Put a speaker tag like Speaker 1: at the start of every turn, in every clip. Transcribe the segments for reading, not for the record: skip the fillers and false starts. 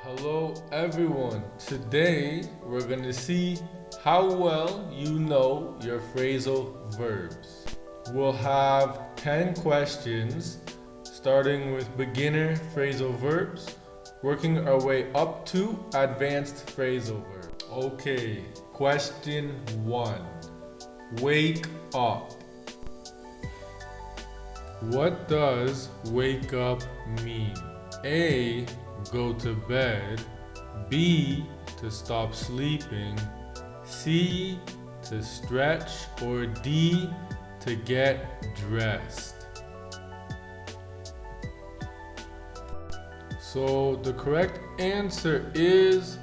Speaker 1: Hello everyone. Today we're going to see how well you know your phrasal verbs. We'll have 10 questions starting with beginner phrasal verbs, working our way up to advanced phrasal verbs. Okay, question 1. Wake up. What does wake up mean? A, go to bed. B, to stop sleeping. C, to stretch. Or D, to get dressed. So the correct answer is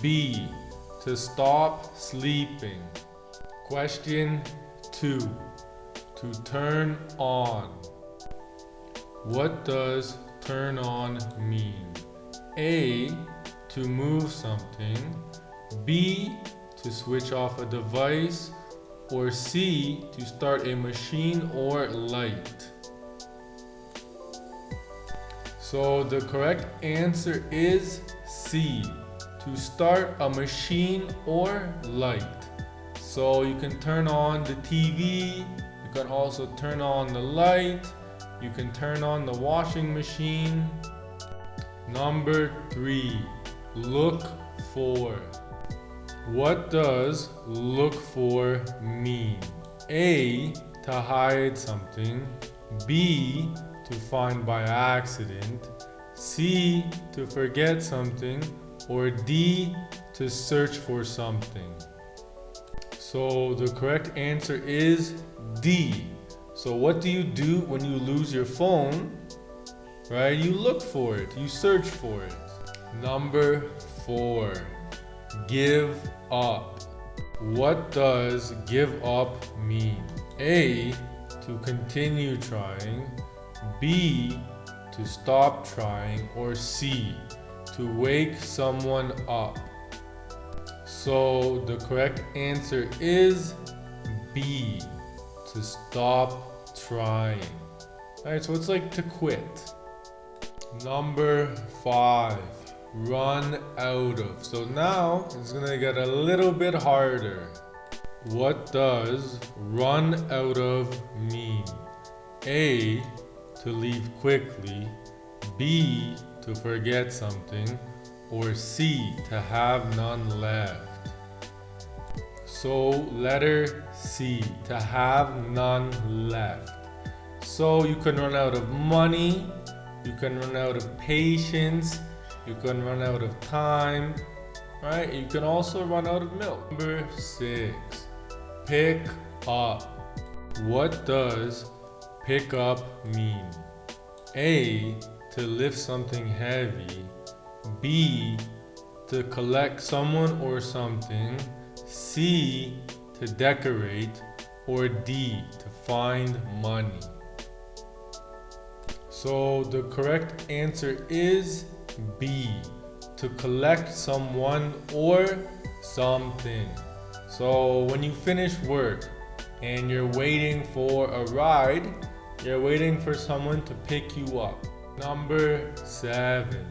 Speaker 1: B, to stop sleeping. Question 2, to turn on. What does turn on mean? A, to move something. B, to switch off a device. Or C, to start a machine or light. So the correct answer is C, to start a machine or light. So you can turn on the TV, you can also turn on the light, you can turn on the washing machine. Number 3, look for. What does look for mean? A, to hide something. B, to find by accident. C, to forget something. Or D, to search for something. So the correct answer is D. So what do you do when you lose your phone? Right? You look for it. You search for it. Number 4, give up. What does give up mean? A, to continue trying. B, to stop trying. Or C, to wake someone up. So the correct answer is B, to stop trying. Alright, so it's like to quit. Number 5, run out of. So now it's gonna get a little bit harder. What does run out of mean? A, to leave quickly. B, to forget something. Or C, to have none left. So letter C, to have none left. So you can run out of money, you can run out of patience, you can run out of time, right? You can also run out of milk. Number 6, pick up. What does pick up mean? A, to lift something heavy. B, to collect someone or something. C, to decorate. Or D, to find money. So the correct answer is B, to collect someone or something. So when you finish work and you're waiting for a ride, you're waiting for someone to pick you up. Number 7,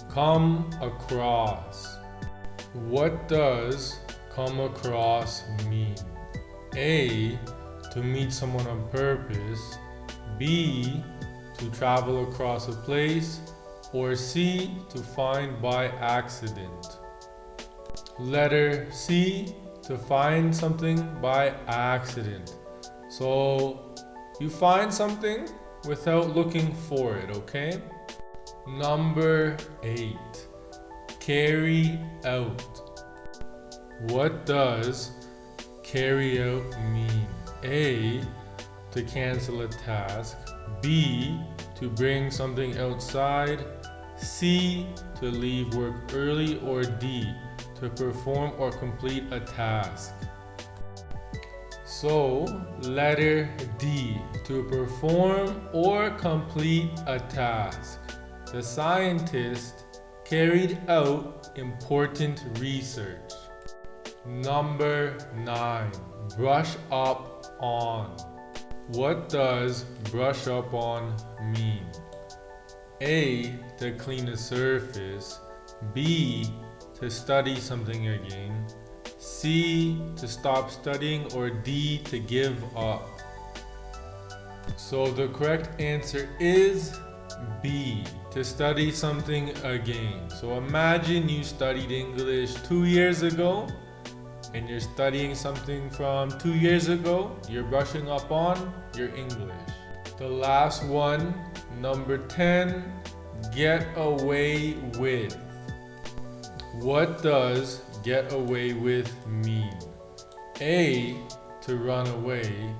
Speaker 1: come across. What does come across mean? A, to meet someone on purpose. B, to travel across a place. Or C, to find by accident. Letter C, to find something by accident. So you find something without looking for it, okay? Number 8, carry out. What does carry out mean? A, to cancel a task. B, to bring something outside. C, to leave work early. Or D, to perform or complete a task. So, letter D, to perform or complete a task. The scientist carried out important research. Number 9, brush up on. What does brush up on mean? A, to clean a surface. B, to study something again, C, to stop studying, or D, to give up. So the correct answer is B, to study something again. So imagine you studied English 2 years ago and you're studying something from 2 years ago. You're brushing up on your English. The last one, number 10, get away with. What does get away with mean? A, to run away,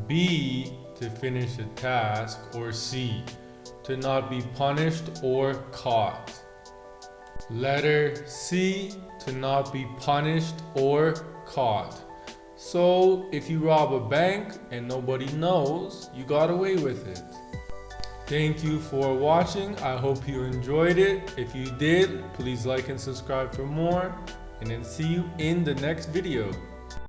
Speaker 1: B, to finish a task, or C, to not be punished or caught. Letter C, to not be punished or caught. So if you rob a bank and nobody knows, you got away with it. Thank you for watching. I hope you enjoyed it. If you did, please like and subscribe for more, and then see you in the next video.